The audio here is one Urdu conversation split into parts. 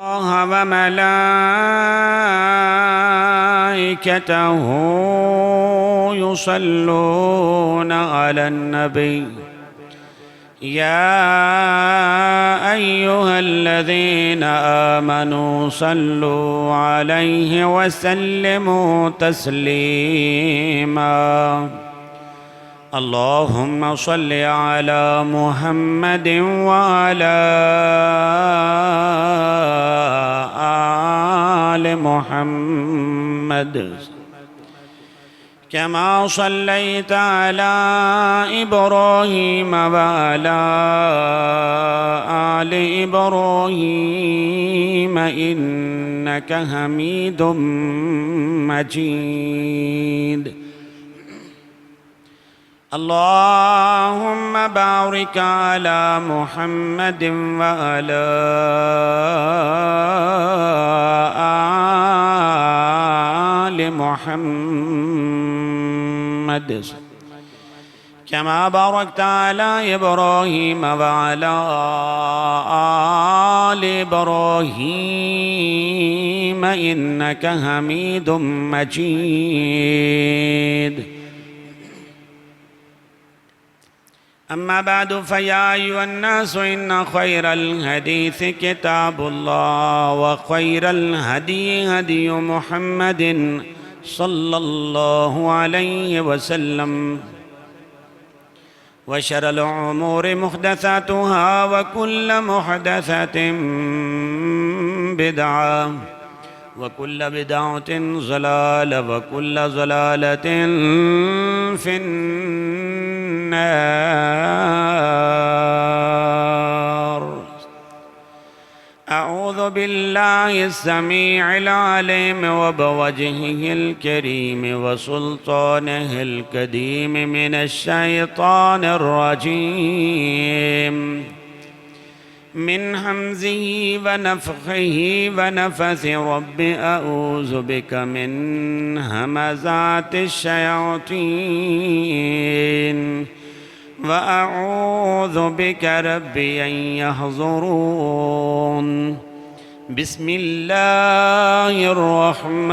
الله وملائكته يصلون على النبي يا أيها الذين آمنوا صلوا عليه وسلموا تسليما اللهم صل على محمد وعلى آل محمد كما صليت على إبراهيم وعلى آل إبراهيم إنك حميد مجيد اللهم بارك على محمد وعلى آل محمد كما باركت على إبراهيم وعلى آل إبراهيم إنك حميد مجيد أما بعد فيا أيها الناس إن خير الحديث كتاب الله وخير الهدي هدي محمد صلى الله عليه وسلم وشر الأمور محدثاتها وكل محدثة بدعة وكل بدعة ضلالة وكل ضلالة في النار أعوذ بالله السميع العليم وبوجهه الكريم وسلطانه القديم من الشيطان الرجيم من همزه ونفخه ونفثه رب أعوذ بك من همزات الشياطين وأعوذ بك ربي أن يحضرون بسم الله الرحمن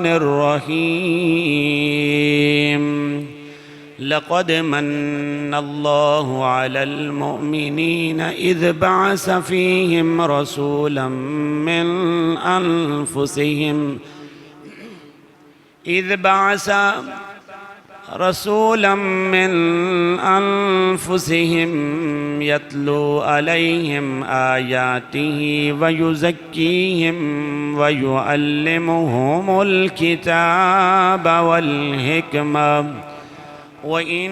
الرحيم لقد من الله على المؤمنين إذ بعث فيهم رسولا من أنفسهم يتلو عليهم آياته ويزكيهم ويعلمهم الكتاب والحكمة وإن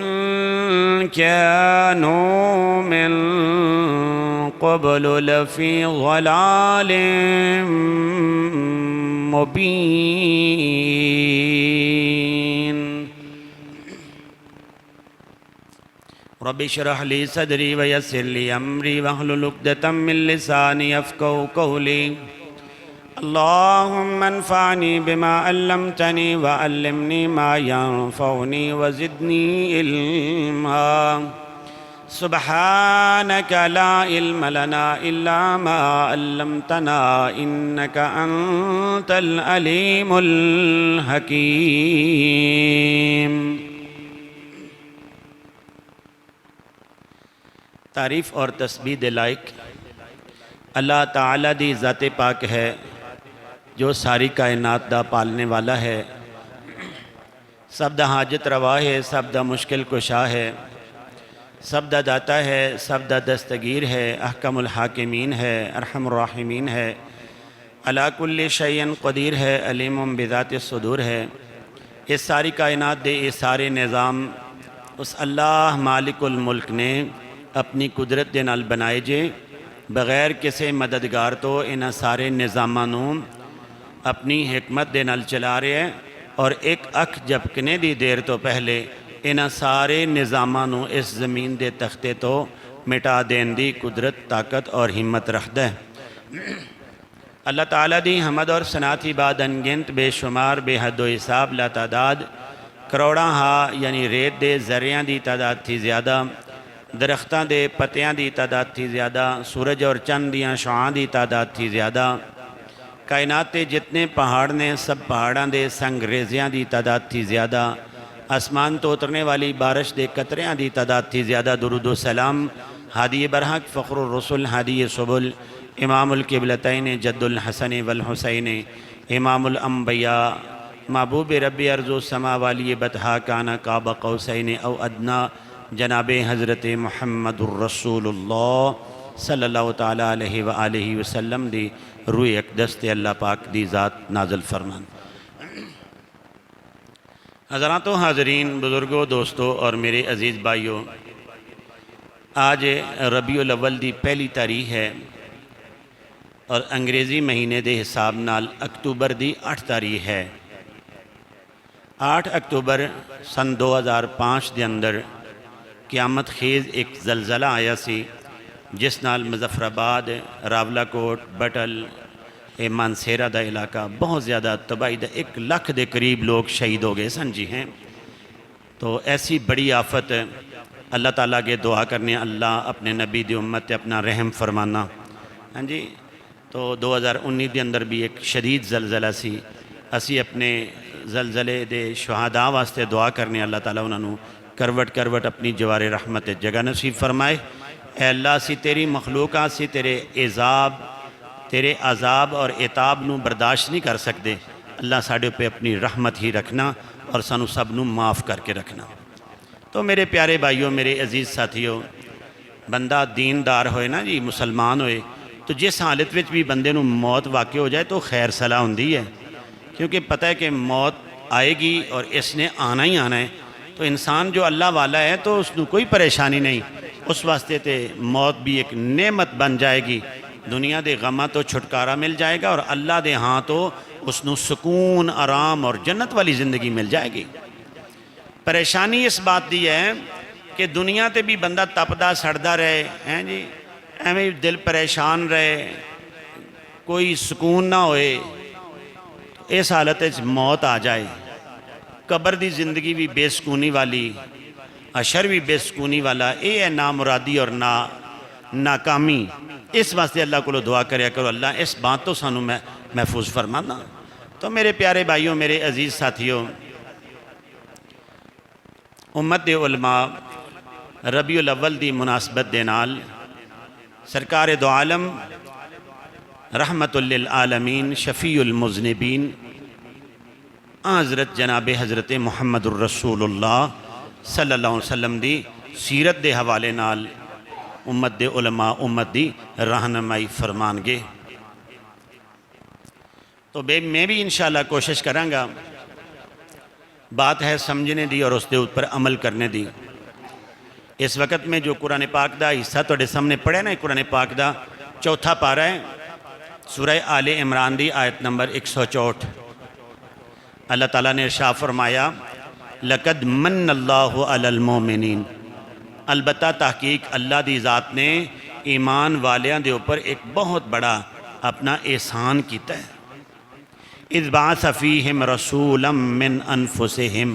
كانوا من قبل لفي ضلال مبين رب اشرح لي صدري ويسر لي أمري واحلل عقدة من لساني يفقهوا قولي اللهم انفعني بما علمتني وعلمني ما ينفعني وزدني علما سبحانك لا علم لنا إلا ما علمتنا إنك أنت العليم الحكيم تعریف اور تسبیح دے لائق اللہ تعالیٰ دی ذات پاک ہے جو ساری کائنات دا پالنے والا ہے سب دا حاجت روا ہے سب دا مشکل کشا ہے سب دا داتا ہے سب دا دستگیر ہے احکم الحاکمین ہے ارحم الراحمین ہے علی کل شیء قدیر ہے علیم بذات الصدور ہے اس ساری کائنات دے اس سارے نظام اس اللہ مالک الملک نے اپنی قدرت دے نال بنائے جے بغیر کسی مددگار تو انہاں سارے نظامانوں اپنی حکمت دے نال چلا رہے ہیں اور ایک اکھ جھپکنے دی دیر تو پہلے انہاں سارے نظامانوں اس زمین دے تختے تو مٹا دین دی قدرت طاقت اور ہمت رکھدا ہے اللہ تعالیٰ دی حمد اور ثناء بعد انگنت بے شمار بے حد و حساب لا تعداد کروڑاں ہا یعنی ریت دے ذریعہ دی تعداد تھی زیادہ درختاں دے پتیاں دی تعداد تھی زیادہ، سورج اور چند دیاں شعاں دی تعداد تھی زیادہ، کائنات تے جتنے پہاڑ نے سب پہاڑاں دے سنگریزیاں دی تعداد تھی زیادہ، آسمان تو اترنے والی بارش دے قطریاں دی تعداد تھی زیادہ۔ درود و سلام ہادی برحق فخر الرسل ہادی سبل امام القبلتین جد الحسن والحسین امام الانبیاء محبوب ربی ارض و سما والی بطحا کانا قاب قوسین او ادنا جناب حضرت محمد الرسول اللہ صلی اللہ تعالیٰ علیہ وآلہ وسلم دی روح اقدس تے اللہ پاک دی ذات نازل فرمان۔ حضرات و حاضرین، بزرگوں، دوستوں اور میرے عزیز بھائیوں، آج ربیع الاول دی پہلی تاریخ ہے اور انگریزی مہینے دے حساب نال اکتوبر دی 8 تاریخ ہے۔ 8 اکتوبر سن 2005 دے اندر قیامت خیز ایک زلزلہ آیا سی جس نال مظفر آباد، راولہ کوٹ، بٹل، مانسیرہ دا علاقہ بہت زیادہ تباہی دا 1 لاکھ دے قریب لوگ شہید ہو گئے سن جی ہیں۔ تو ایسی بڑی آفت اللہ تعالیٰ کے دعا کرنے اللہ اپنے نبی دی امت تے اپنا رحم فرمانا۔ ہاں جی، تو 2019 دے اندر بھی ایک شدید زلزلہ سی، اسی اپنے زلزلے دے شہداء واسطے دعا کرنے اللہ تعالیٰ انہوں کروٹ کروٹ اپنی جوار رحمت جگہ نصیب فرمائے۔ اے اللہ سی تیری مخلوقات سی تیرے عذاب اور عتاب نو برداشت نہیں کر سکتے، اللہ ساڑھے پہ اپنی رحمت ہی رکھنا اور سانو سب نو معاف کر کے رکھنا۔ تو میرے پیارے بھائیوں، میرے عزیز ساتھیوں، بندہ دیندار ہوئے نا جی، مسلمان ہوئے تو جس حالت وچ بھی بندے نو موت واقع ہو جائے تو خیر صلاح ہوندی ہے، کیونکہ پتہ ہے کہ موت آئے گی اور اس نے آنا ہی آنا ہے۔ تو انسان جو اللہ والا ہے تو اس نو کوئی پریشانی نہیں، اس واسطے تے موت بھی ایک نعمت بن جائے گی، دنیا دے غمہ تو چھٹکارا مل جائے گا اور اللہ دے ہاں تو اس نو سکون، آرام اور جنت والی زندگی مل جائے گی۔ پریشانی اس بات دی ہے کہ دنیا تے بھی بندہ تپدا سڑدا رہے ہیں جی، ایویں دل پریشان رہے، کوئی سکون نہ ہوئے، اس حالت وچ موت آ جائے، قبر دی زندگی بھی بے سکونی والی، حشر بھی بے سکونی والا، یہ ہے نامرادی اور ناکامی۔ اس واسطے اللہ کو دعا کریا کرو اللہ اس بات تو سانو محفوظ فرمانا۔ تو میرے پیارے بھائیوں، میرے عزیز ساتھیوں، امت دے علماء ربیع الاول دی مناسبت دے نال سرکار دو عالم رحمت للعالمین شفیع المذنبین حضرت جناب حضرت محمد الرسول اللہ صلی اللہ علیہ وسلم دی سیرت دے حوالے نال امت دے علماء امت دی رہنمائی فرمان گے۔ تو میں بھی انشاءاللہ کوشش کروں گا، بات ہے سمجھنے دی اور اس دے اوپر عمل کرنے دی۔ اس وقت میں جو قرآن پاک دا حصہ توڑے سامنے پڑھے نا، قرآن پاک دا 4تھا پارہ ہے، سورہ آل عمران دی آیت نمبر 164۔ اللہ تعالیٰ نے ارشاد فرمایا لَقَدْ مَنَّ اللَّهُ عَلَى الْمُؤْمِنِينَ، البتہ تحقیق اللہ دی ذات نے ایمان والیاں دے اوپر ایک بہت بڑا اپنا احسان کیتا ہے۔ اِذْ بَعَثَ فِيهِمْ رَسُولًا مِّنْ أَنفُسِهِمْ،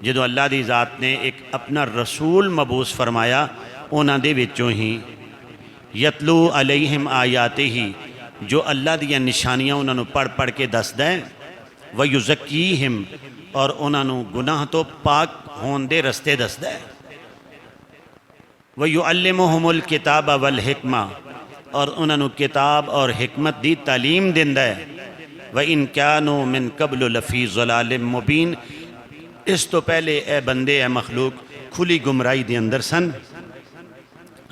جدو اللہ دی ذات نے ایک اپنا رسول مبعوث فرمایا انہاں دے وچوں ہی، یتلو علیہم آیاتہ، جو اللہ دیا نشانیاں انہاں نو پڑھ پڑھ کے دس دیں، وَيُزَكِّيهِمْ، اور انہاں نو گناہ تو پاک ہون دے رستے دس دیں، وَيُعَلِّمُهُمُ الْكِتَابَ وَالْحِكْمَةَ، اور انہاں نو کتاب اور حکمت دی تعلیم دیندہ ہے، وَإِن كَانُوا مِن قَبْلُ لَفِي ضَلَالٍ مُبِينٍ، اس تو پہلے اے بندے اے مخلوق کھلی گمرائی دے اندر سن۔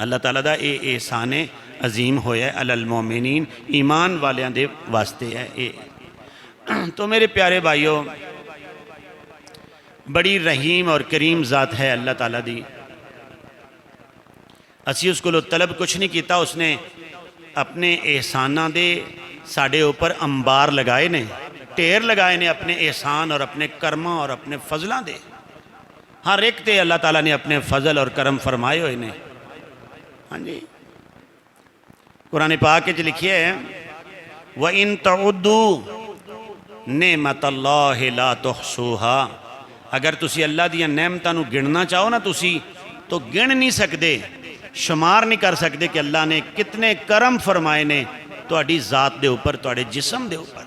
اللہ تعالیٰ دا اے احسان عظیم ہویا ہے علی المومنین، ایمان والیاں دے واسطے ہے اے۔ تو میرے پیارے بھائیوں، بڑی رحیم اور کریم ذات ہے اللہ تعالیٰ دی، اسی اس کو طلب کچھ نہیں کیتا، اس نے اپنے احسانہ دے ساڑھے اوپر انبار لگائے نے، ٹیر لگائے نے اپنے احسان اور اپنے کرمہ اور اپنے فضلہ دے، ہر ایک تے اللہ تعالیٰ نے اپنے فضل اور کرم فرمائے ہوئے نے۔ ہاں جی، قرآن پاک کے لکھیے ہے وَإِن تَعُدُّوا نِعْمَةَ اللَّهِ لَا تُحْصُوهَا، اگر تسی اللہ دیا نعمتاں نو گننا چاہو نا تسی تو گن نہیں سکتے، شمار نہیں کر سکتے کہ اللہ نے کتنے کرم فرمائے نے تہاڈی ذات دے اوپر، تہاڈے جسم دے اوپر۔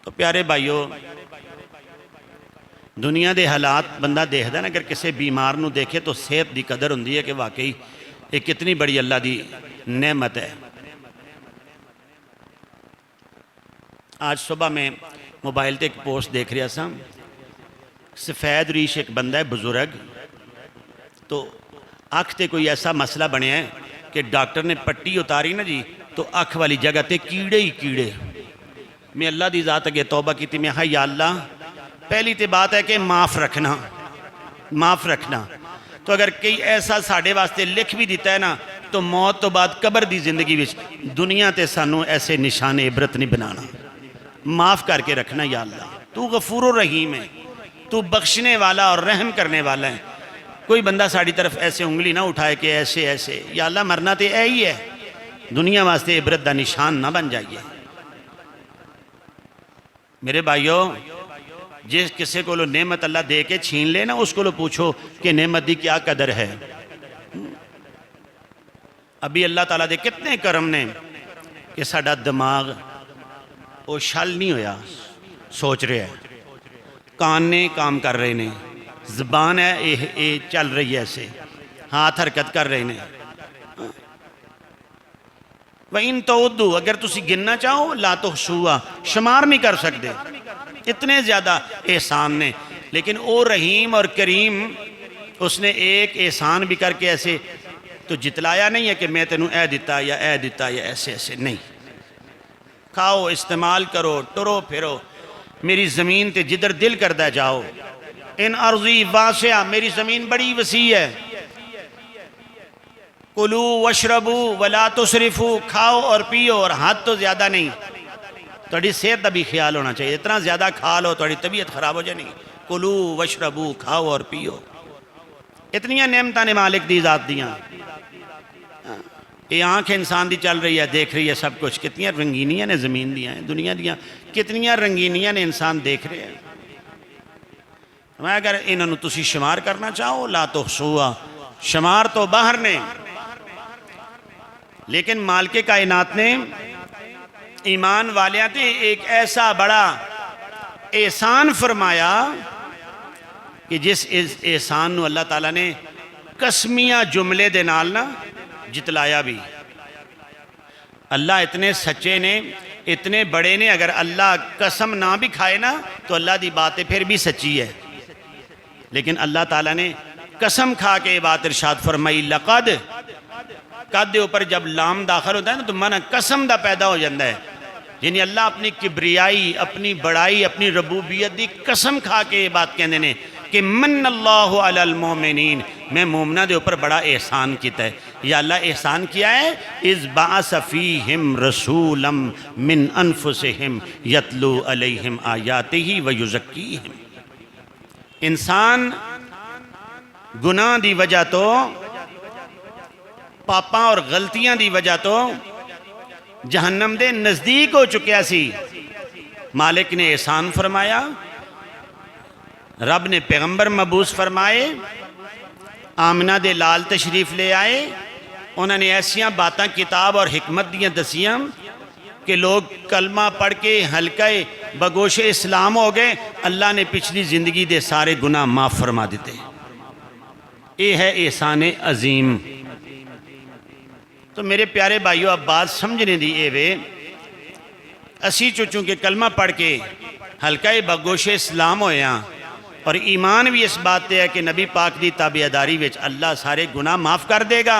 تو پیارے بھائیو، دنیا دے حالات بندہ دیکھدا نا، اگر کسی بیمار نو دیکھے تو صحت دی قدر ہوندی ہے کہ واقعی یہ کتنی بڑی اللہ دی نعمت ہے۔ آج صبح میں موبائل تے ایک پوسٹ دیکھ رہا سا، سفید ریش ایک بندہ ہے بزرگ، تو اکھ تے کوئی ایسا مسئلہ بنیا ہے کہ ڈاکٹر نے پٹی اتاری نا جی، تو اکھ والی جگہ تے کیڑے ہی کیڑے۔ میں اللہ دی ذات اگے توبہ کی تھی، میں کہا یا اللہ، پہلی تے بات ہے کہ معاف رکھنا۔ تو اگر کئی ایسا ساڑھے واسطے لکھ بھی دیتا ہے نا، تو موت تو بعد قبر دی زندگی وچ دنیا تے سانو ایسے نشان عبرت نہیں بنانا، معاف کر کے رکھنا یا اللہ۔ تو غفور و رحیم ہے، تو بخشنے والا اور رحم کرنے والا ہے۔ کوئی بندہ ساڑھی طرف ایسے انگلی نہ اٹھائے کہ ایسے یا اللہ مرنا تے اے ہی ہے، دنیا واسطے عبرت دا نشان نہ بن جائیے۔ میرے بھائیو، جس کسے کو لو نعمت اللہ دے کے چھین لے نا، اس کو لو پوچھو کہ نعمت دی کیا قدر ہے۔ ابھی اللہ تعالیٰ دے کتنے کرم نے کہ ساڑھا دماغ وہ شل نہیں ہویا، سوچ رہے ہیں، کان نے کام کر رہے نے، زبان ہے اے چل رہی ہے، ایسے ہاتھ حرکت کر رہے نے۔ وَإِن تَعُدُّوا، اگر تسی گننا چاہو، لا تحصوها، شمار نہیں کر سکتے، اتنے زیادہ احسان نے۔ لیکن او رحیم اور کریم، اس نے ایک احسان بھی کر کے ایسے تو جتلایا نہیں ہے کہ میں تینوں اے دیتا یا ایسے نہیں۔ کھاؤ، استعمال کرو، ٹرو پھرو، میری زمین تے جدھر دل کردہ جاؤ۔ ان ارضی واسعہ، میری زمین بڑی وسیع ہے۔ کلو وشربو ولا تسرفو، کھاؤ اور پیو اور حد تو زیادہ نہیں۔ تھوڑی صحت کا بھی خیال ہونا چاہیے، اتنا زیادہ کھا لو تھوڑی طبیعت خراب ہو جائے نہیں۔ کلو وشربو، کھاؤ اور پیو۔ اتنیاں نعمتاں نے مالک دی ذات دیاں۔ یہ آنکھ انسان دی چل رہی ہے، دیکھ رہی ہے سب کچھ، کتنیاں رنگینیاں نے زمین دیاں ہیں، دنیا دیاں کتنیاں رنگینیاں نے انسان دیکھ رہے ہیں۔ میں اگر انہوں نے تسی شمار کرنا چاہو، لا تحصوها، شمار تو باہر نے۔ لیکن مالک کائنات نے ایمان والیاں تے ایک ایسا بڑا احسان فرمایا کہ جس احسان نو اللہ تعالیٰ نے قسمیہ جملے دے نال نہ جتلایا بھی۔ اللہ اتنے سچے نے، اتنے بڑے نے، اگر اللہ قسم نہ بھی کھائے نا تو اللہ دی باتیں پھر بھی سچی ہے۔ لیکن اللہ تعالیٰ نے قسم کھا کے یہ بات ارشاد فرمائی، لقد، قد دے اوپر جب لام داخل ہوتا ہے نا تو معنی قسم دا پیدا ہو جاتا ہے، یعنی اللہ اپنی کبریائی، اپنی بڑائی، اپنی ربوبیت دی قسم کھا کے یہ بات کہنے نے کہ من اللہ علی المومنین، میں مومنہ دے اوپر بڑا احسان کیتا ہے۔ یا اللہ احسان کیا ہے، اذ بعث فیہم رسولا من انفسہم یتلو علیہم آیاتہ ویزکیہم۔ انسان گناہ دی وجہ تو، پاپاں اور غلطیاں دی وجہ تو جہنم دے نزدیک ہو چکیا سی۔ مالک نے احسان فرمایا، رب نے پیغمبر مبعوث فرمائے، آمنہ دے لال تشریف لے آئے، انہوں نے ایسیاں باتاں کتاب اور حکمت دیاں دسیاں کہ لوگ کلمہ پڑھ کے ہلکہ بگوش اسلام ہو گئے، اللہ نے پچھلی زندگی دے سارے گناہ معاف فرما دیتے۔ یہ ہے احسان عظیم۔ تو میرے پیارے بھائیو، اب بات سمجھنے دی اے وے، اسی چونکہ کلمہ پڑھ کے ہلکہ بگوش اسلام ہویا اور ایمان بھی اس بات تے ہے کہ نبی پاک دی تابعداری وچ اللہ سارے گناہ معاف کر دے گا،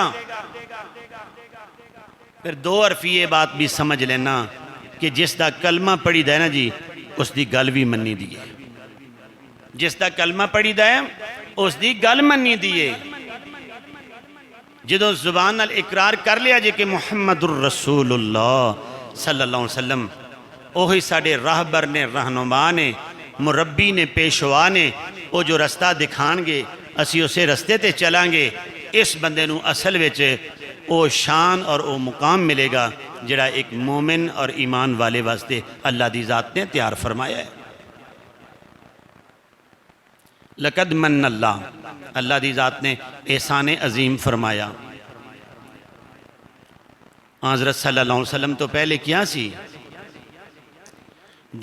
پھر دو عرفی یہ بات بھی سمجھ لینا کہ جس دا کلمہ پڑھی دا ہے نا جی، اس دی گل بھی منی دیئے۔ جس دا کلمہ پڑھی دا ہے اس دی گل منی دیئے۔ جدو زبان اقرار کر لیا جے کہ محمد الرسول اللہ صلی اللہ علیہ وسلم، اوہی ساڑے راہبر نے، رہنما نے، مربی نے، پیشوا نے، وہ جو رستہ دکھان گے اسی اسے رستے تے چلان گے، اس بندے نو اصل وچ او شان اور او مقام ملے گا جڑا ایک مومن اور ایمان والے واسطے اللہ دی ذات نے تیار فرمایا ہے۔ لقد من اللہ دی ذات نے احسان عظیم فرمایا. حضرت صلی اللہ علیہ وسلم تو پہلے کیا سی؟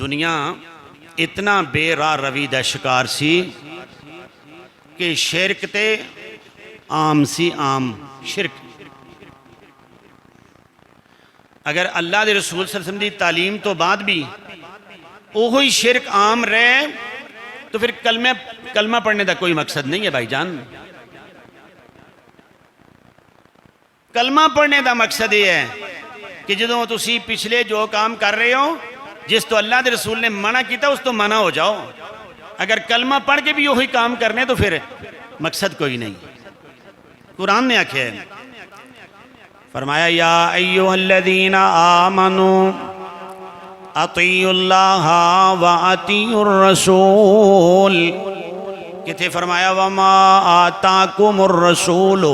دنیا اتنا بے راہ روی دا شکار سی کہ شرک تے عام سی، عام شرک. اگر اللہ دے رسول صلی اللہ علیہ وسلم دی تعلیم تو بعد بھی وہی شرک عام رہے تو پھر کلمہ پڑھنے دا کوئی مقصد نہیں ہے بھائی جان. کلمہ پڑھنے دا مقصد یہ ہے کہ جدوں تسی پچھلے جو کام کر رہے ہو جس تو اللہ دے رسول نے منع کیتا اس تو منع ہو جاؤ. اگر کلمہ پڑھ کے بھی وہی کام کرنے تو پھر مقصد کوئی نہیں. قرآن نے آکھیا ہے، فرمایا یا ایہا الذین آمنوا اطیعوا اللہ و اطیعوا الرسول. کتے فرمایا وما آتاکم الرسول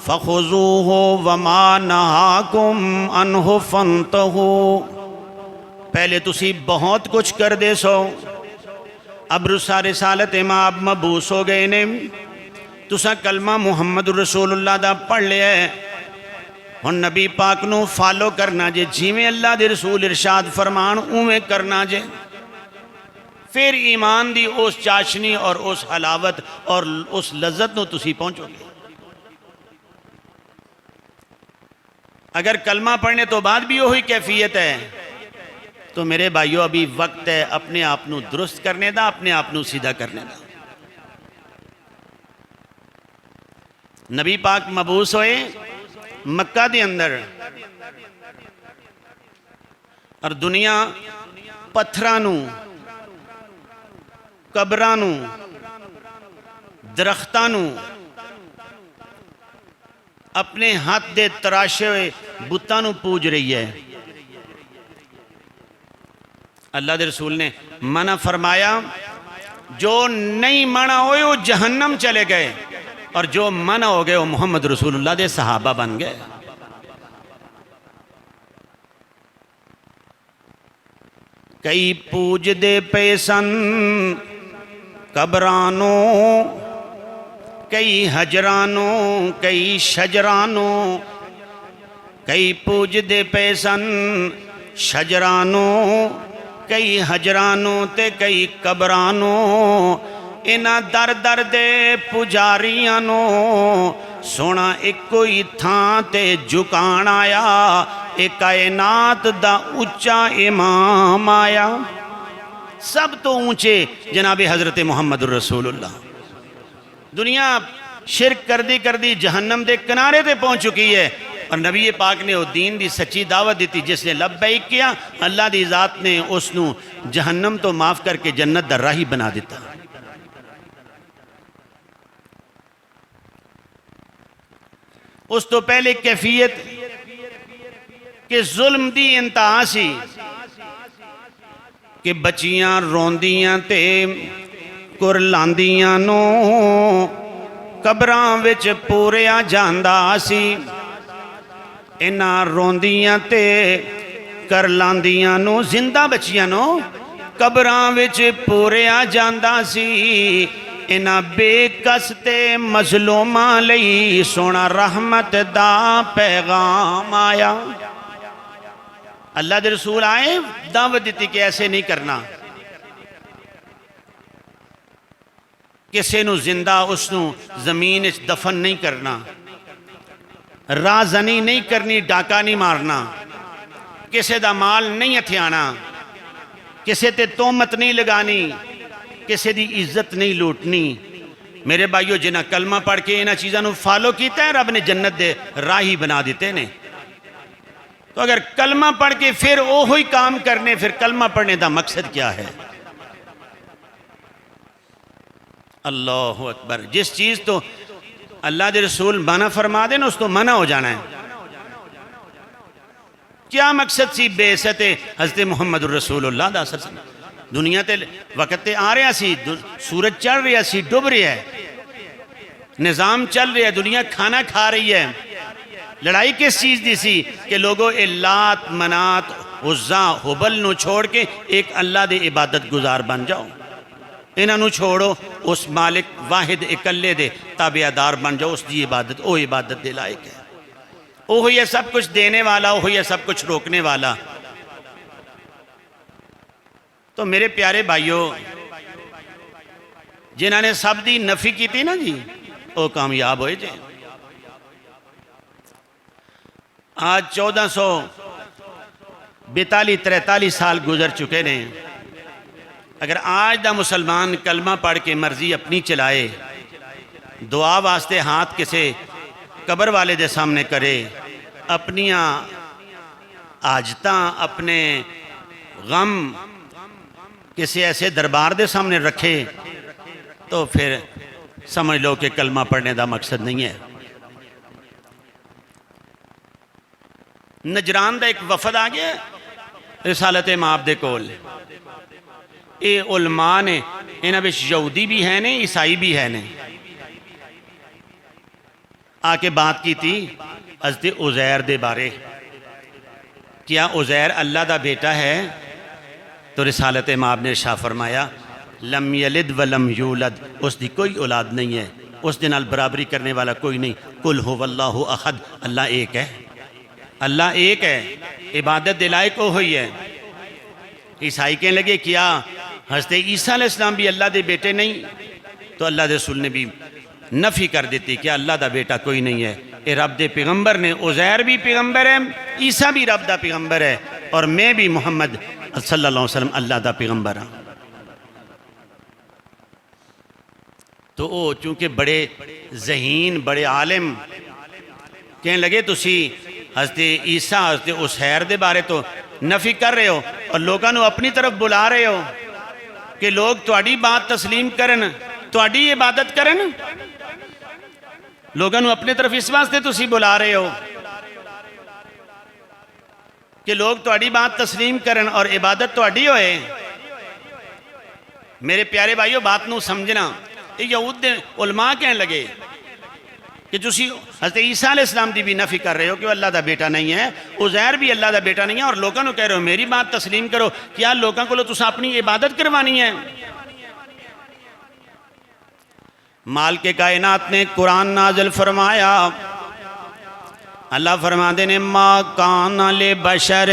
فخذوہ وما نہاکم عنہ فانتہوا. پہلے تسی بہت کچھ کر دے سو، اب رسالت ماں اب مبعوث ہو گئے نے، تسا کلمہ محمد رسول اللہ دا پڑھ لیا ہے. ہن نبی پاک نو فالو کرنا جے، جیویں اللہ دے رسول ارشاد فرمان اویں کرنا جے. پھر ایمان دی اس چاشنی اور اس حلاوت اور اس لذت نو تسی پہنچو گے. اگر کلمہ پڑھنے تو بعد بھی وہی کیفیت ہے تو میرے بھائیو ابھی وقت ہے اپنے آپ نو درست کرنے دا، اپنے آپ نو سیدھا کرنے دا. نبی پاک مبعوث ہوئے مکہ دے اندر اور دنیا پتھرانو، قبرانو، درختانو، اپنے ہاتھ دے تراشے ہوئے بتانو پوج رہی ہے. اللہ دے رسول نے منع فرمایا، جو نہیں منع ہوئے وہ جہنم چلے گئے اور جو منع ہو گئے وہ محمد رسول اللہ دے صحابہ بن گئے. کئی پوج دے پیسن قبرانو، کئی حجرانو، کئی شجرانو. کئی پوج دے پیسن شجرانو، کئی حجرانو تے کئی قبرانو. انہاں در در دے پجاریانو سونا ایک کوئی تھاں تے جھکان آیا، ایک کائنات دا اچا امام آیا. سب تو اونچے جناب حضرت محمد رسول اللہ. دنیا شرک کر دی جہنم دے کنارے تے پہنچ چکی ہے اور نبی پاک نے وہ دین دی سچی دعوت دیتی. جس نے لبیک کیا اللہ دی ذات نے اس نو جہنم تو معاف کر کے جنت دا راہی بنا دیتا. اس تو پہلے کیفیت کہ ظلم دی انتہا سی کہ بچیاں روندیاں تے کرلاندیاں نو قبراں وچ پوریا جاندا سی. انہاں روندیاں تے کرلاندیاں نو زندہ بچیاں نو قبراں وچ پوریا جاندا سی. انہاں بے کس تے مظلوماں لئی سونا رحمت دا پیغام آیا. اللہ دے رسول آئے دعوت دیتی کہ ایسے نہیں کرنا. کسے نو زندہ اس نو زمین دفن نہیں کرنا، رازنی نہیں کرنی، ڈاکہ نہیں مارنا، کسے دا مال نہیں ہتھیانا، کسے تے تومت نہیں لگانی، کسے دی عزت نہیں لوٹنی. میرے بھائیو جنہ کلمہ پڑھ کے انہاں چیزاں نو فالو کیتا ہے رب نے جنت دے راہی بنا دیتے نے. تو اگر کلمہ پڑھ کے پھر وہی کام کرنے، پھر کلمہ پڑھنے دا مقصد کیا ہے؟ اللہ اکبر. جس چیز تو اللہ دے رسول منع فرما دے نا اس تو منع ہو جانا ہے. کیا مقصد سی بے عزت حضرت محمد رسول اللہ دا اثر سے؟ دنیا تے وقت تے آ رہا سی، سورج چڑھ رہا سی، ڈوب رہا ہے، نظام چل رہا ہے، دنیا کھانا کھا رہی ہے. لڑائی کس چیز دی سی کہ لوگوں لات منات عزا حبل نو چھوڑ کے ایک اللہ دے عبادت گزار بن جاؤ. انہاں نو چھوڑو، اس مالک واحد اکلے دے تابعدار بن جاؤ، اس دی عبادت او عبادت دے لائق ہے۔ وہ ہے سب کچھ دینے والا، وہ ہے سب کچھ روکنے والا۔ تو میرے پیارے بھائیوں، جنہاں نے سب دی نفی کی تھی نا جی، وہ کامیاب ہوئے جائیں۔ آج 1442-43 سال گزر چکے نے۔ اگر آج دا مسلمان کلمہ پڑھ کے مرضی اپنی چلائے، دعا واسطے ہاتھ کسے قبر والے دے سامنے کرے، اپنیاں آجتاں اپنے غم کسی ایسے دربار دے سامنے رکھے، تو پھر سمجھ لو کہ کلمہ پڑھنے دا مقصد نہیں ہے۔ نجران دا ایک وفد آ گیا رسالت مآب دے کول۔ اے علماء نے، انہاں وچ یہودی بھی ہیں نے، عیسائی بھی ہیں نے، آ کے بات کی تھی حضرت عزیر دے بارے۔ کیا عزیر اللہ دا بیٹا ہے؟ تو رسالت مآب نے ارشاد فرمایا لم یلد ولم یولد، اس دی کوئی اولاد نہیں ہے، اس دے نال برابری کرنے والا کوئی نہیں۔ قل هو اللہ احد، اللہ ایک ہے، اللہ ایک ہے، عبادت دلائق کو ہوئی ہے۔ عیسائی کہنے لگے کیا حضرت عیسیٰ علیہ السلام بھی اللہ دے بیٹے نہیں؟ تو اللہ دے رسول نے بھی نفی کر دیتی کہ اللہ دا بیٹا کوئی نہیں ہے۔ اے رب دے پیغمبر نے، عزیر بھی پیغمبر ہے، عیسیٰ بھی رب دا پیغمبر ہے، اور میں بھی محمد صلی اللہ علیہ وسلم اللہ دا پیغمبر ہوں۔ تو وہ چونکہ بڑے ذہین، بڑے عالم، کہنے لگے تسی حضرت عیسیٰ، حضرت عزیر دے بارے تو نفی کر رہے ہو، اور لوگاں نو اپنی طرف بلا رہے ہو کہ لوگ تواڈی بات تسلیم کرن، تواڈی عبادت کرن۔ لوگاں نو اپنے طرف اس واسطے تسی بلا رہے ہو کہ لوگ تواڈی بات تسلیم کرن اور عبادت تواڈی ہوئے۔ میرے پیارے بھائیو، بات نو سمجھنا۔ یہود دے علماء کہنے لگے کہ تسی حضرت عیسیٰ علیہ السلام دی بھی نفی کر رہے ہو کہ وہ اللہ دا بیٹا نہیں ہے، عزیر بھی اللہ دا بیٹا نہیں ہے، اور لوگاں نو کہہ رہے ہو میری بات تسلیم کرو۔ کیا لوگاں کو تساں اپنی عبادت کروانی ہے؟ مالک کائنات نے قرآن نازل فرمایا، اللہ فرماتے نے ما کان لبشر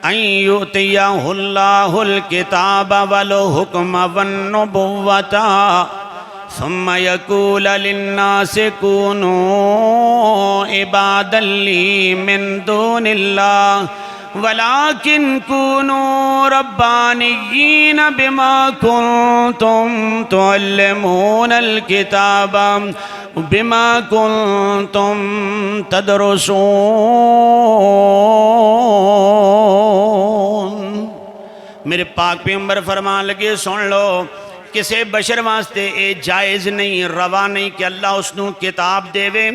ان یؤتیہ اللہ الکتاب والحکم والنبوۃ ثم یقول للناس کونوا عبادا لی من دون اللہ ولیکن کونوا ربانیین بما کنتم تعلمون الکتاب بما کنتم تدرسون۔ میرے پاک پیغمبر فرمان لگے سن لو، کسے بشر واسطے اے جائز نہیں، روا نہیں کہ اللہ اس نو کتاب دے وے،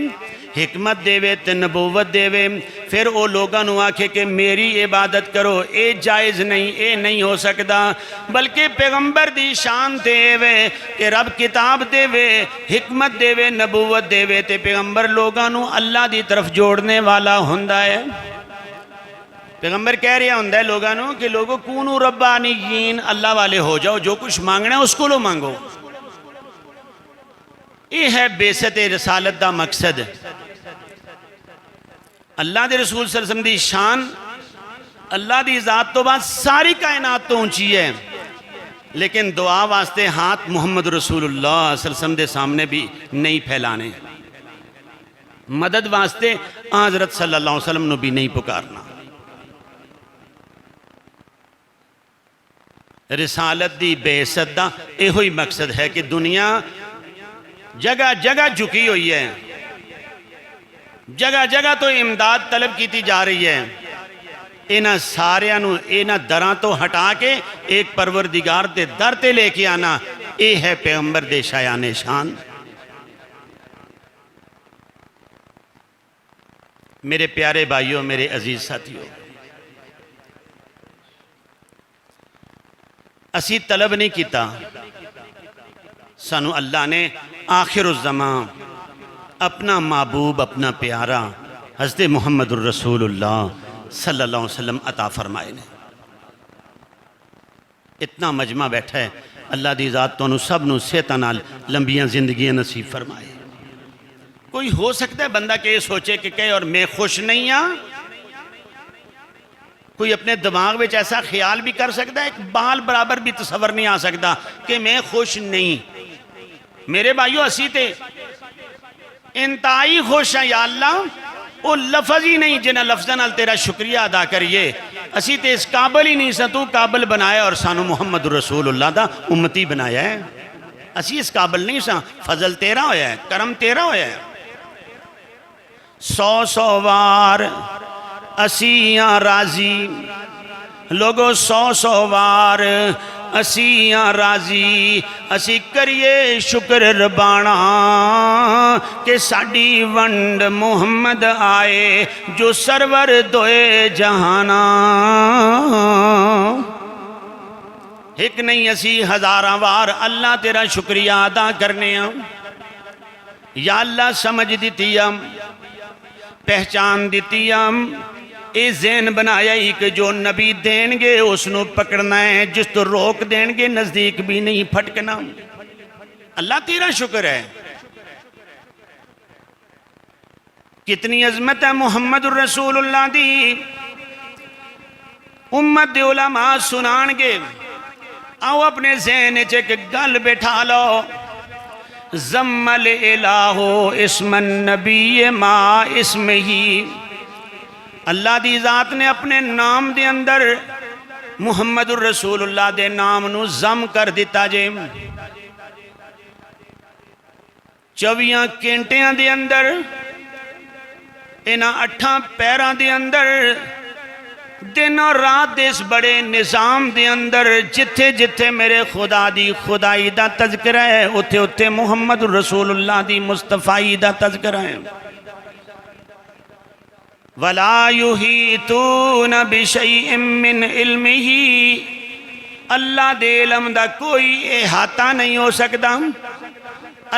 حکمت دے وے تے نبوت دے وے، پھر او لوگاں نو آکھے کہ میری عبادت کرو۔ اے جائز نہیں، اے نہیں ہو سکدا، بلکہ پیغمبر دی شان دے وے کہ رب کتاب دے وے، حکمت دے وے، نبوت دے وے، تے پیغمبر لوگاں نو اللہ دی طرف جوڑنے والا ہوندا ہے۔ پیغمبر کہہ رہا ہوں لوگاں نو کہ لوگوں کونو ربانیین، اللہ والے ہو جاؤ، جو کچھ مانگنا ہے اس کو لو مانگو۔ یہ ہے بعثت رسالت دا مقصد۔ اللہ دے رسول صلی اللہ علیہ وسلم دی شان، اللہ دی ذات تو بعد ساری کائنات تو اونچی ہے، لیکن دعا واسطے ہاتھ محمد رسول اللہ صلی اللہ علیہ وسلم دے سامنے بھی نہیں پھیلانے، مدد واسطے حضرت صلی اللہ علیہ وسلم نو بھی نہیں پکارنا۔ رسالت دی بعثت دا یہ ہوئی مقصد ہے کہ دنیا جگہ جگہ جھکی ہوئی ہے، جگہ جگہ تو امداد طلب کیتی جا رہی ہے۔ اینا ساریاں نو اینا دراں تو ہٹا کے ایک پروردگار دے در تے لے کے آنا، اے ہے پیغمبر دے شایان شان۔ میرے پیارے بھائیوں، میرے عزیز ساتھیوں، اسی طلب نہیں کیتا، سانو اللہ نے آخر الزمان اپنا محبوب، اپنا پیارا حضرت محمد الرسول اللہ صلی اللہ علیہ وسلم عطا فرمائے نے۔ اتنا مجمع بیٹھا ہے، اللہ دی ذات تانوں سب نوں صحتاں نال لمبیاں زندگیاں نصیب فرمائے۔ کوئی ہو سکتا ہے بندہ کہ یہ سوچے کہ کہے اور میں خوش نہیں ہاں؟ کوئی اپنے دماغ میں ایسا خیال بھی کر سکتا ہے، ایک بال برابر بھی تصور نہیں آ سکتا کہ میں خوش نہیں۔ میرے بھائیو اسی تے انتہائی خوش ہیں یا اللہ، وہ لفظ ہی نہیں جنہ لفظاں نال تیرا شکریہ ادا کریے۔ اسی تے اس قابل ہی نہیں سا، تو قابل بنایا اور سانو محمد رسول اللہ دا امتی بنایا ہے۔ اسی اس قابل نہیں سا، فضل تیرا ہویا ہے، کرم تیرا ہویا ہے۔ 100 وار اسیاں راضی لوگو، 100 وار اسیاں راضی، اسی کریے شکر ربانا کہ ساڑی ونڈ محمد آئے جو سرور دوئے جہانا۔ ایک نہیں اسی ہزاراں وار اللہ تیرا شکریہ ادا کرنے ہیں۔ یا اللہ سمجھ دیتی ہم، پہچان دیتی ہم، اے ذہن بنایا ہی کہ جو نبی دین گے اس نو پکڑنا ہے، جس تو روک دین گے نزدیک بھی نہیں پھٹکنا۔ اللہ تیرا شکر ہے۔ کتنی عظمت ہے محمد الرسول اللہ دی، امت دے علماء سنان گے۔ آؤ اپنے ذہن ایک گل بٹھا لو، ضم الالہ اسم النبی ما اسم ہی، اللہ دی ذات نے اپنے نام دے اندر محمد الرسول اللہ دے نام نو ضم کر دیتا جے۔ 24 گھنٹیاں دے اندر، انہاں 8 پیراں دے اندر، دن اور رات دے اس بڑے نظام دے اندر، جتھے جتھے میرے خدا دی خدائی دا تذکرہ ہے، اتھے اتھے محمد رسول اللہ دی مصطفی دا تذکرہ ہے۔ وَلَا يُحِيطُونَ بِشَيْءٍ مِّنْ عِلْمِهِ، اللہ دے علم دا کوئی احاطہ نہیں ہو سکتا،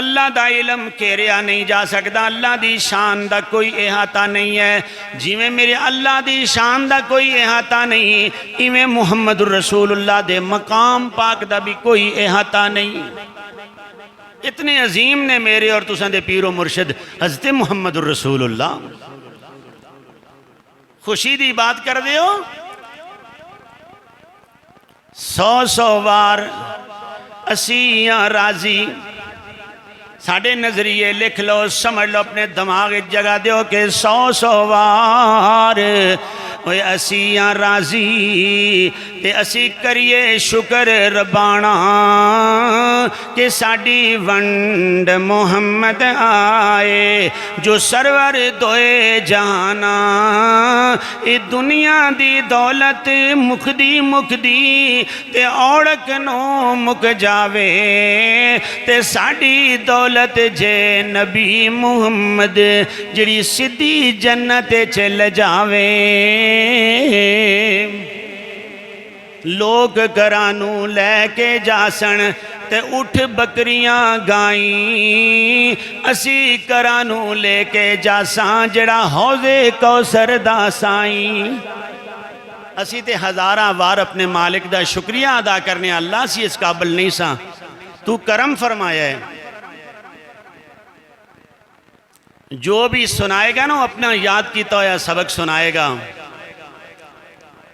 اللہ دا علم کیریا نہیں جا سکتا، اللہ دی شان دا کوئی احاطہ نہیں ہے۔ جی میں میرے اللہ دی شان دا کوئی احاطہ نہیں، ایویں محمد الرسول اللہ دے مقام پاک دا بھی کوئی احاطہ نہیں۔ اتنے عظیم نے میرے اور تساں دے پیر و مرشد حضرت محمد الرسول اللہ۔ خوشی دی بات کر دے ہو، 100 وار اسیاں راضی، ساڑھے نظریے لکھ لو، سمجھ لو، اپنے دماغ جگہ دیو کہ 100 وار اسیاں راضی تے اسی کریے شکر ربانا کہ ساڑی ونڈ محمد آئے جو سرور دوئے جہانا۔ اے دنیا دی دولت مکدی تے اوڑک نو مک جاوے، تے ساڑی دولت جے نبی محمد جڑی سدھی جنت چل جاوے۔ لوگ گرانو لے کے جاسن تے اٹھ بکریاں گائیں، اسی گرانو لے کے جاساں جڑا حوض کوثر دا سائیں۔ اسی تے ہزاراں وار اپنے مالک دا شکریہ ادا کرنے، اللہ سی اس قابل نہیں سا، تو کرم فرمایا ہے۔ جو بھی سنائے گا نا اپنا یاد کی تو یا سبق سنائے گا،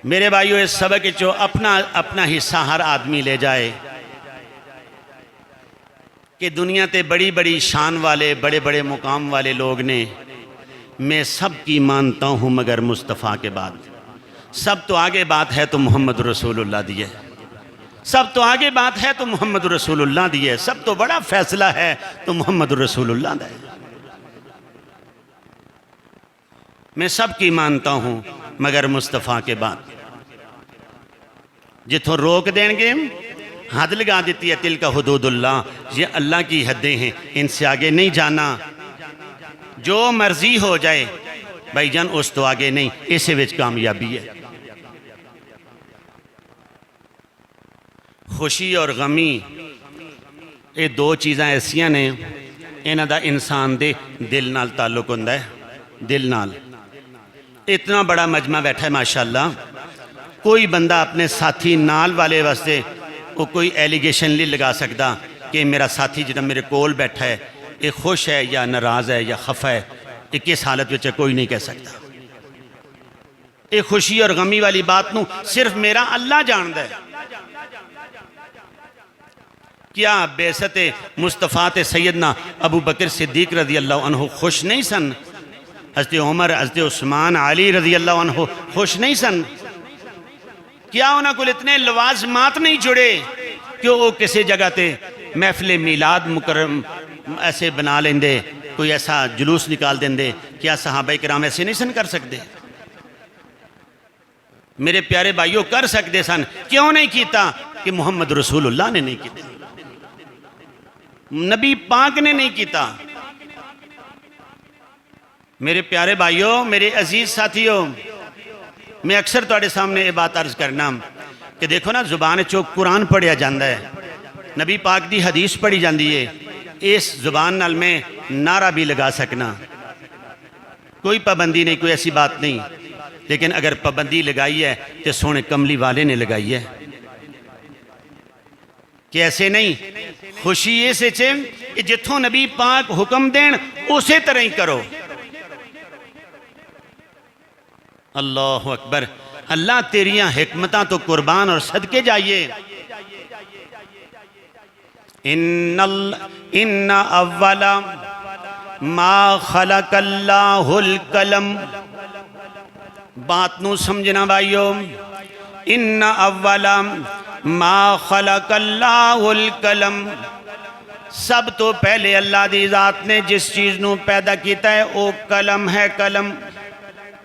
میرے بھائیو اس سبق جو اپنا حصہ ہر آدمی لے جائے کہ دنیا تے بڑی بڑی شان والے بڑے بڑے مقام والے لوگ نے، میں سب کی مانتا ہوں مگر مصطفیٰ کے بعد۔ سب تو آگے بات ہے تو محمد رسول اللہ دی ہے، سب تو آگے بات ہے تو محمد رسول اللہ دی ہے، سب تو بڑا فیصلہ ہے تو محمد رسول اللہ دا ہے۔ میں سب کی مانتا ہوں مگر مصطفیٰ کے بعد۔ جتوں روک دیں گے حد لگا دیتی ہے، تلک حدود اللہ، یہ اللہ کی حدیں ہیں، ان سے آگے نہیں جانا، جو مرضی ہو جائے بھائی جان اس تو آگے نہیں، اسے وچ کامیابی ہے۔ خوشی اور غمی یہ دو چیزاں ایسیاں نے، انہاں دا انسان دے دل نال تعلق ہوندہ ہے، دل نال۔ اتنا بڑا مجمع بیٹھا ہے ماشاءاللہ، کوئی بندہ اپنے ساتھی نال والے واسطے وہ کوئی ایلیگیشن نہیں لگا سکتا کہ میرا ساتھی جڑا میرے کول بیٹھا ہے یہ خوش ہے یا ناراض ہے یا خفا ہے، یہ کس حالت وچ کوئی نہیں کہہ سکتا۔ یہ خوشی اور غمی والی بات نو صرف میرا اللہ جاندا ہے۔ کیا بعثت مصطفیٰ تے سیدنا ابو بکر صدیق رضی اللہ عنہ خوش نہیں سن؟ حضرت عمر، حضرت عثمان، علی رضی اللہ عنہ خوش نہیں سن؟ کیا انہاں کو اتنے لوازمات نہیں جڑے کہ وہ کسی جگہ تے محفل میلاد مکرم ایسے بنا لیندے، کوئی ایسا جلوس نکال دیندے؟ کیا صحابہ کرام ایسے نہیں سن کر سکتے؟ میرے پیارے بھائیوں کر سکتے سن، کیوں نہیں کیتا؟ کہ محمد رسول اللہ نے نہیں کیتا، نبی پاک نے نہیں کیتا۔ میرے پیارے بھائیوں، میرے عزیز ساتھیوں، میں اکثر تواڈے سامنے یہ بات عرض کرنا کہ دیکھو نا، زبان چو قرآن پڑھیا جاندہ ہے، نبی پاک دی حدیث پڑھی جاندی ہے، اس زبان نال میں نعرہ بھی لگا سکنا، کوئی پابندی نہیں، کوئی ایسی بات نہیں، لیکن اگر پابندی لگائی ہے تو سونے کملی والے نے لگائی ہے کہ ایسے نہیں۔ خوشی ایسے چھے کہ جتھوں نبی پاک حکم دین اسے طرح ہی کرو۔ اللہ اکبر، اللہ تیریاں حکمتاں تو قربان اور صدقے جائیے۔ ان اولا ما خلق اللہ القلم، بات نو سمجھنا بھائیو، ان اولا ما خلق اللہ القلم، سب تو پہلے اللہ دی ذات نے جس چیز نو پیدا کیتا ہے وہ قلم ہے۔ قلم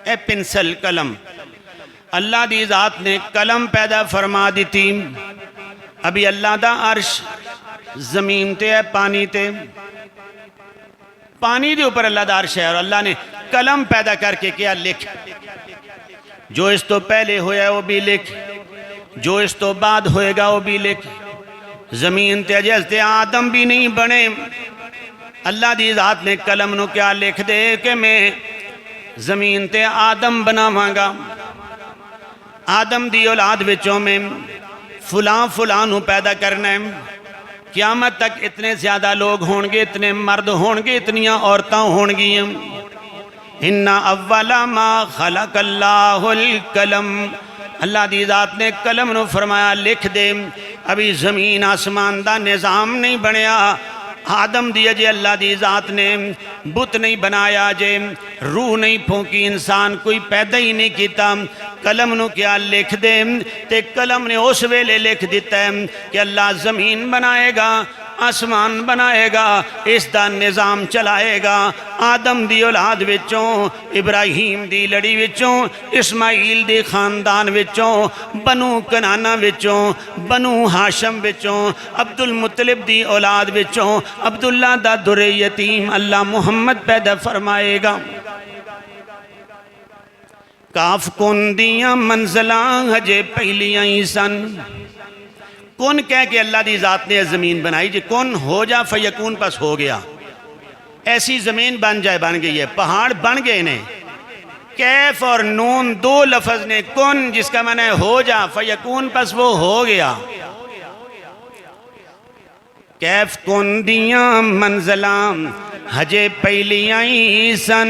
اے پنسل، قلم اللہ دی ذات نے قلم پیدا فرما دیتی۔ ابھی اللہ دا عرش زمین تے ہے، پانی تے، پانی دے اوپر اللہ دا عرش ہے، اور اللہ نے قلم پیدا کر کے کیا؟ لکھ، جو اس تو پہلے ہویا ہے وہ بھی لکھ، جو اس تو بعد ہوئے گا وہ بھی لکھ۔ زمین تے حضرت آدم بھی نہیں بنے، اللہ دی ذات نے قلم نو کیا لکھ دے کہ میں زمین تے آدم بناواں گا، آدم دی اولاد وچوں میں فلاں فلاں نو پیدا کرنا ہے، قیامت تک اتنے زیادہ لوگ ہون گے، اتنے مرد ہون گے، اتنیاں عورتاں ہون گی۔ ان اول ما خلق اللہ القلم، اللہ دی ذات نے قلم نو فرمایا لکھ دے۔ ابھی زمین آسمان دا نظام نہیں بنیا، آدم دی اجے اللہ دی ذات نے بت نہیں بنایا، جے روح نہیں پھونکی، انسان کوئی پیدا ہی نہیں کیتا، قلم نو کیا لکھ دے، تے قلم نے اس ویلے لکھ دیتا ہے کہ اللہ زمین بنائے گا، آسمان بنائے گا، اس دا نظام چلائے گا۔ آدم دی اولاد وچوں، ابراہیم دی لڑی وچوں، اسماعیل دی خاندان وچوں، بنو کنانہ وچوں، بنو ہاشم وچوں، عبد المطلب دی اولاد وچوں عبداللہ دا در یتیم اللہ محمد پیدا فرمائے گا۔ کاف کن دیاں منزلاں ہجے پہلیاں ہی سن، کون کہہ کہ اللہ دی ذات نے زمین بنائی، جی کون ہو جا فیکون، پس ہو گیا، ایسی زمین بن جائے، بن گئی ہے، پہاڑ بن گئے نے۔ کیف اور نون دو لفظ نے، کون جس کا معنی ہے ہو جا، فیکون پس وہ ہو گیا۔ کیف کن دیاں منزلاں ہجے پہلیاں ہی سن،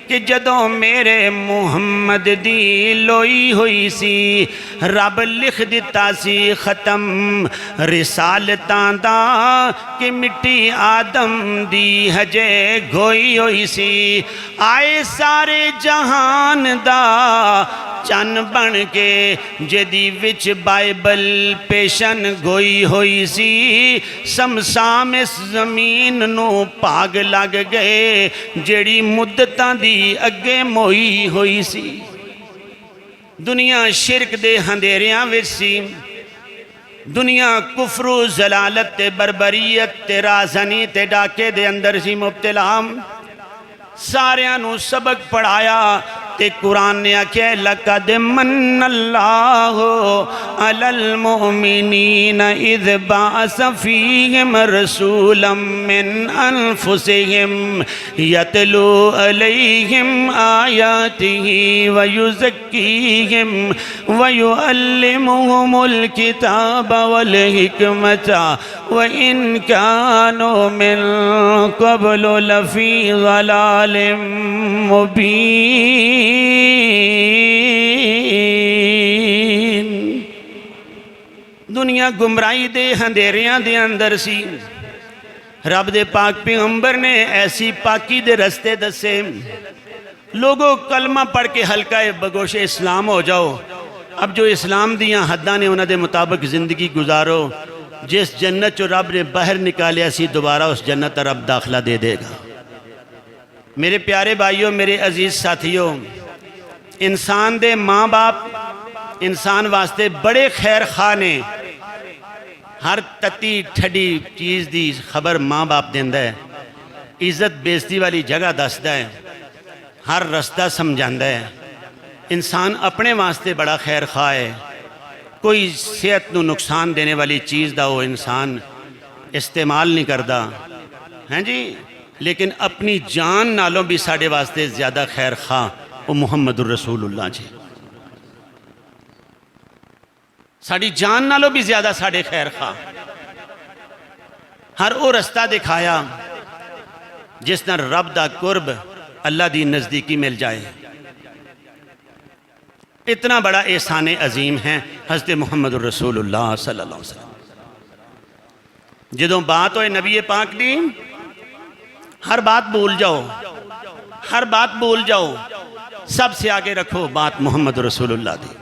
کہ جدوں میرے محمد دی لوئی ہوئی سی، رب لکھ دیتا سی ختم رسالتاں دا، کہ مٹی آدم دی ہجے گوئی ہوئی سی، آئے سارے جہان دا چن بن کے، جدی وچ بائبل پیشن گوئی ہوئی سی، سمسام اس زمین نو پاگ لگ گئے، جیڑی مدتاں دی اگے موئی ہوئی سی۔ دنیا شرک دے ہندیریاں وچ سی، دنیا کفر و ضلالت تے بربریت تے رازنی تے ڈاکے دے اندر سی مبتلا۔ ساریاں نو سبق پڑھایا، تے قرآن نے آکھیا ہے لَقَدْ مَنَّ اللَّهُ عَلَى الْمُؤْمِنِينَ إِذْ بَعَثَ فِيهِمْ رَسُولًا مِّنْ أَنفُسِهِمْ يَتْلُو عَلَيْهِمْ آيَاتِهِ وَيُزَكِّيهِمْ وَيُعَلِّمُهُمُ الْكِتَابَ وَالْحِكْمَةَ وَإِنْ كَانُوا مِنْ قَبْلُ لَفِي ضَلَالٍ مُبِينٍ۔ دنیا گمراہی دے اندھیریاں دے اندر سی، رب دے پاک پیغمبر نے ایسی پاکی دے رستے دسے، لوگوں کلمہ پڑھ کے حلقہ بگوش اسلام ہو جاؤ، اب جو اسلام دیاں حداں نے انہاں دے مطابق زندگی گزارو، جس جنت جو رب نے باہر نکالیا سی دوبارہ اس جنت رب داخلہ دے دے گا۔ میرے پیارے بھائیوں، میرے عزیز ساتھیوں، انسان دے ماں باپ انسان واسطے بڑے خیر خواہ نے، ہر تتی ٹھڈی چیز دی خبر ماں باپ دیندہ ہے، عزت بیزتی والی جگہ دستا ہے، ہر رستہ سمجھاندہ ہے، انسان اپنے واسطے بڑا خیر خواہ ہے، کوئی صحت نو نقصان دینے والی چیز دا وہ انسان استعمال نہیں کردا، ہیں جی، لیکن اپنی جان نالوں بھی ساڑھے واسطے زیادہ خیر خواہ وہ محمد الرسول اللہ جی، ساڑھی جان نالوں بھی زیادہ ساڑھے خیر خواہ، ہر وہ رستہ دکھایا جس نہ رب دا قرب اللہ دی نزدیکی مل جائے۔ اتنا بڑا احسان عظیم ہے حضرت محمد الرسول اللہ صلی اللہ علیہ وسلم۔ جدوں بات ہوئے نبی پاک دی، ہر بات بھول جاؤ، ہر بات بھول جاؤ، سب سے آگے رکھو بات محمد رسول اللہ دی۔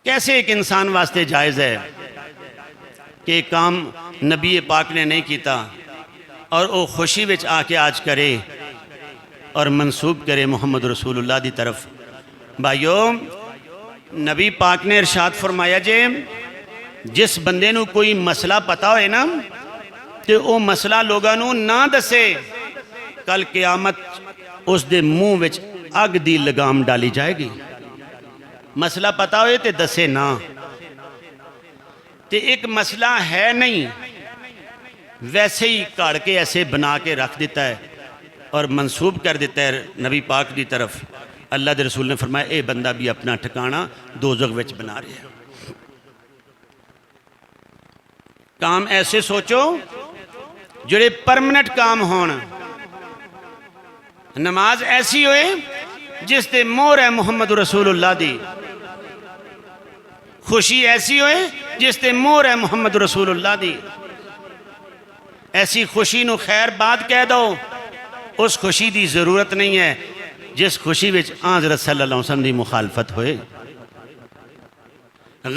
کیسے ایک انسان واسطے جائز ہے کہ ایک کام نبی پاک نے نہیں کیتا اور وہ خوشی وچ آ کے آج کرے اور منسوب کرے محمد رسول اللہ دی طرف۔ بھائیو، نبی پاک نے ارشاد فرمایا جے جس بندے نو کوئی مسئلہ پتا ہوئے نا کہ وہ مسئلہ لوگاں نو نہ دسے، کل قیامت اس دے منہ وچ اگ دی لگام ڈالی جائے گی۔ مسئلہ پتا ہوئے تے دسے نہ، تے ایک مسئلہ ہے نہیں ویسے ہی کاڑ کے ایسے بنا کے رکھ دیتا ہے اور منسوب کر دیتا ہے نبی پاک دی طرف۔ اللہ دے رسول نے فرمایا اے بندہ بھی اپنا ٹھکانہ دوزخ وچ بنا رہے ہیں۔ کام ایسے سوچو جڑے پرمنٹ کام ہون، نماز ایسی ہوئے جس تے مور ہے محمد رسول اللہ دی، خوشی ایسی ہوئے جس تے مور ہے محمد رسول اللہ دی، ایسی خوشی نو خیر بات کہہ دو، اس خوشی دی ضرورت نہیں ہے جس خوشی وچ حضرت صلی اللہ علیہ وسلم دی مخالفت ہوئے۔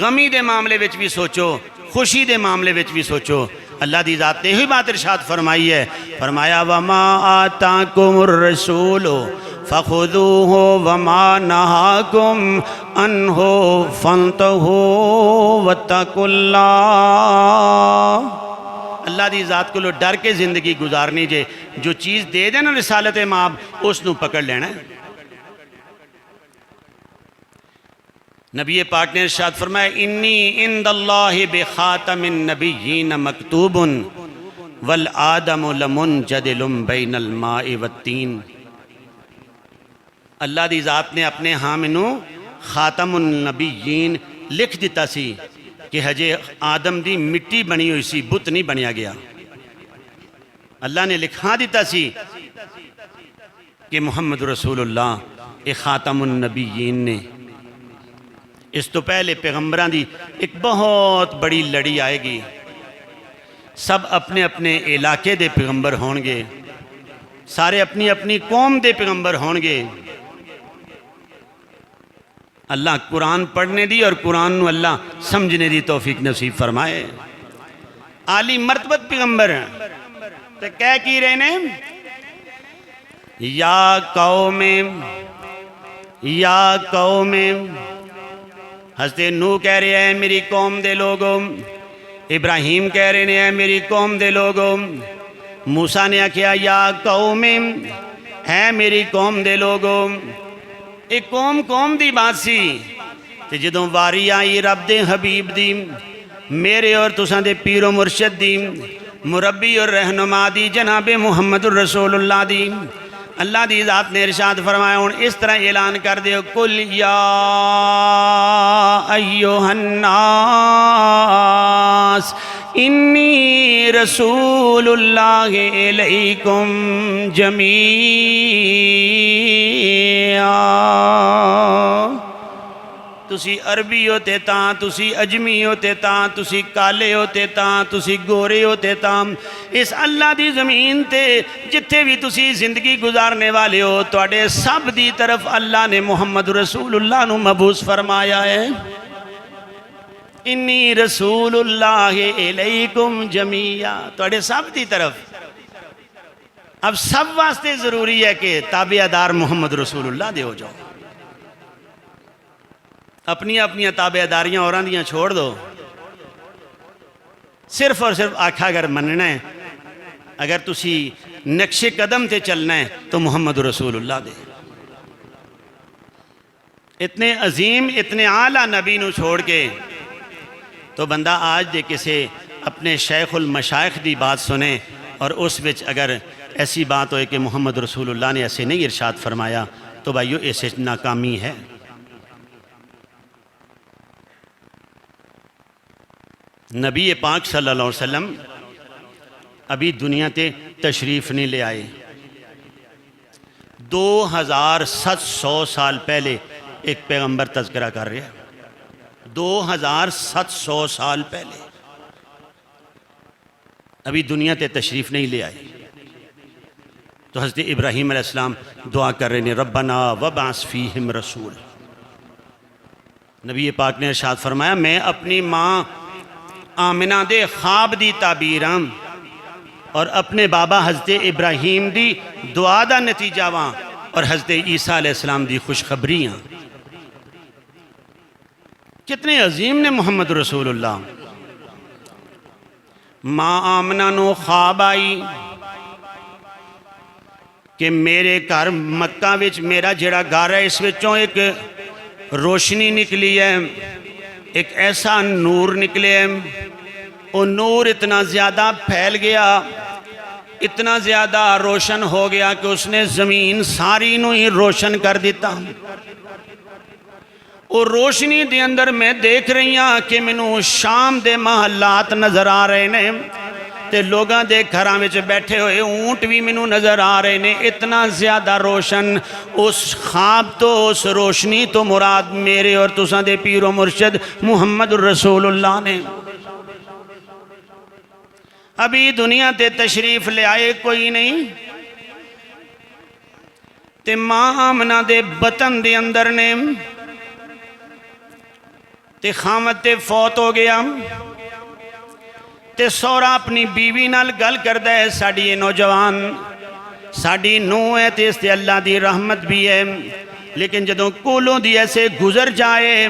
غمی دے معاملے وچ بھی سوچو، خوشی دے معاملے وچ بھی سوچو۔ اللہ دی ذات نے ہی بات ارشاد فرمائی ہے، فرمایا وَمَا آتَاكُمُ الرَّسُولُ فَخُذُوهُ وَمَا نَهَاكُمْ عَنْهُ فَانْتَهُوا وَاتَّقُوا اللَّهَ۔ اللہ دی ذات کو لو ڈر کے زندگی گزارنی جے، جو چیز دے دینا رسالت ماب اس نو پکڑ لینا ہے۔ نبی پاک نے ارشاد فرمایا انی عند اللہ بخاتم النبیین مکتوب والآدم لمنجدل بین الماء والتین۔ اللہ دی ذات نے اپنے حامنوں خاتم النبیین لکھ دیتا سی کہ ہجے آدم دی مٹی بنی ہوئی سی، بت نہیں بنیا گیا۔ اللہ نے لکھا دیتا سی کہ محمد رسول اللہ ایک خاتم النبیین نے۔ اس تو پہلے پیغمبران دی ایک بہت بڑی لڑی آئے گی، سب اپنے اپنے علاقے دے پیغمبر ہونگے، سارے اپنی اپنی قوم دے پیغمبر ہونگے۔ اللہ قرآن پڑھنے دی اور قرآن نو اللہ سمجھنے دی توفیق نصیب فرمائے۔ عالی مرتبت پیغمبر تو کہہ کی رہنے یا قوم حضرت نوح کہہ رہے ہیں میری قوم دے لوگوں، ابراہیم کہہ رہے ہیں میری قوم دے لوگوں، موسیٰ نے آکھیا یا قوم ہے میری قوم دے لوگوں، ایک قوم دی بات سی تے جدوں واری آئی رب دے حبیب دی، میرے اور تساں دے پیر و مرشد دی، مربی اور رہنما دی، جناب محمد الرسول اللہ دی، اللہ دی ذات نے ارشاد فرمایا ہوں اس طرح اعلان کر دیو قل یا ایوہ الناس انی رسول اللہ علیکم جمیعا۔ تسی عربی ہوتے تاں، تسی اجمی ہوتے تاں، تسی کالے ہوتے تاں، تسی گورے ہوتے تاں، اس اللہ دی زمین تے جتھے بھی تسی زندگی گزارنے والے ہو تواڈے سب دی طرف اللہ نے محمد رسول اللہ نو مبعوث فرمایا ہے۔ انی رسول اللہ علیکم جمیعا، تواڈے سب دی طرف۔ اب سب واسطے ضروری ہے کہ تابعدار محمد رسول اللہ دے ہو جاؤ، اپنی اپنی تابعداریاں اوراں دیاں چھوڑ دو، صرف اور صرف آکھا اگر مننا ہے، اگر تسی نقش قدم تے چلنا ہے تو محمد رسول اللہ دے۔ اتنے عظیم اتنے اعلیٰ نبی نو چھوڑ کے تو بندہ آج دے کسے اپنے شیخ المشائخ دی بات سنے اور اس وچ اگر ایسی بات ہوئے کہ محمد رسول اللہ نے ایسے نہیں ارشاد فرمایا تو بھائیو ایسے ناکامی ہے۔ نبی پاک صلی اللہ علیہ وسلم ابھی دنیا تے تشریف نہیں لے آئے، 2700 سال پہلے ایک پیغمبر تذکرہ کر رہے ہیں، 2700 سال پہلے ابھی دنیا تے تشریف نہیں لے آئے۔ تو حضرت ابراہیم علیہ السلام دعا کر رہے ہیں ربنا وبعث فیہم رسول۔ نبی پاک نے ارشاد فرمایا میں اپنی ماں آمنہ دے خواب دی تعبیراں اور اپنے بابا حضرت ابراہیم دی دعا دا نتیجہ واں اور حضرت عیسیٰ علیہ السلام دی خوشخبریاں۔ کتنے عظیم نے محمد رسول اللہ۔ ماں آمنہ نو خواب آئی کہ میرے گھر مکہ وچ میرا جڑا گھر ہے اس وچوں ایک روشنی نکلی ہے، ایک ایسا نور نکلے ہے، وہ نور اتنا زیادہ پھیل گیا، اتنا زیادہ روشن ہو گیا کہ اس نے زمین ساری نو ہی روشن کر دیتا۔ اور روشنی دے اندر میں دیکھ رہی ہاں کہ مینوں شام دے محلات نظر آ رہے نے تے لوگاں دے گھراں وچ بیٹھے ہوئے اونٹ بھی مینوں نظر آ رہے نے، اتنا زیادہ روشن۔ اس خواب تو اس روشنی تو مراد میرے اور تساں دے پیر و مرشد محمد رسول اللہ نے۔ ابھی دنیا تے تشریف لے آئے کوئی نہیں تے ماں آمنہ دے بطن دے اندر نے تے خامد تے فوت ہو گیا تے سورا اپنی بیوی نال گل کردہ ہے ساڑی یہ نوجوان ساڑی نو ہے تے اس تے اللہ دی رحمت بھی ہے، لیکن جدوں کولوں دی ایسے گزر جائے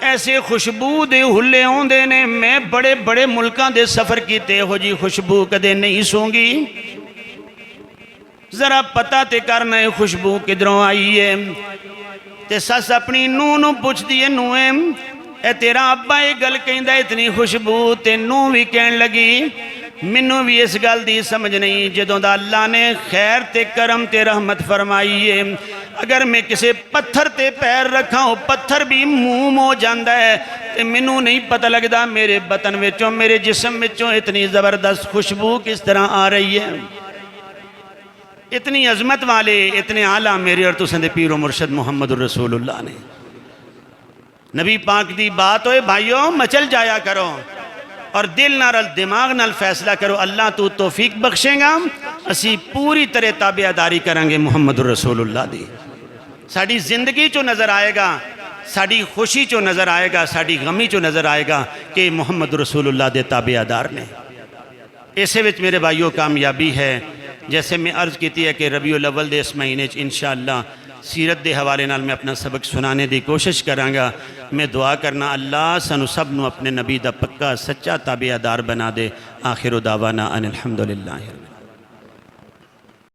ایسے خوشبو دے ہلے ہوندے نے، میں بڑے بڑے ملکاں دے سفر کیتے ہو جی خوشبو کدے نہیں سونگی، ذرا پتہ تے کرنا ہے خوشبو کدروں آئی ہے۔ تے سس اپنی نو پوچھ دیئے نویں اے تیرا ابا یہ گل کہندہ اتنی خوشبو تے نو بھی کہن لگی منوں بھی اس گل دی سمجھ نہیں، جدوں دا اللہ نے خیر تے کرم تے رحمت فرمائی ہے، اگر میں کسے پتھر تے پیر رکھا ہوں پتھر بھی موم ہو جاندہ ہے تے منوں نہیں پتہ لگدا میرے بطن وچوں میرے جسم وچوں اتنی زبردست خوشبو کس طرح آ رہی ہے۔ اتنی عظمت والے اتنے اعلیٰ میرے اور تساں دے پیر و مرشد محمد الرسول اللہ نے۔ نبی پاک دی بات ہوئے بھائیوں مچل جایا کرو اور دل نال دماغ نال فیصلہ کرو، اللہ تو توفیق بخشیں گا، اسی پوری طرح تابعداری کریں گے محمد الرسول اللہ دی۔ ساڑی زندگی چو نظر آئے گا، ساڑی خوشی چو نظر آئے گا، ساڑی غمی چو نظر آئے گا کہ محمد رسول اللہ دے تابعدار نے۔ اسے وچ میرے بھائیوں کامیابی ہے، جیسے میں عرض کیتی ہے کہ ربیع الاول دے اس مہینے انشاءاللہ سیرت دے حوالے نال میں اپنا سبق سنانے دی کوشش کراں گا۔ میں دعا کرنا اللہ سانو سب نو اپنے نبی دا پکا سچا تابعدار بنا دے۔ آخر دعوانا ان الحمدللہ۔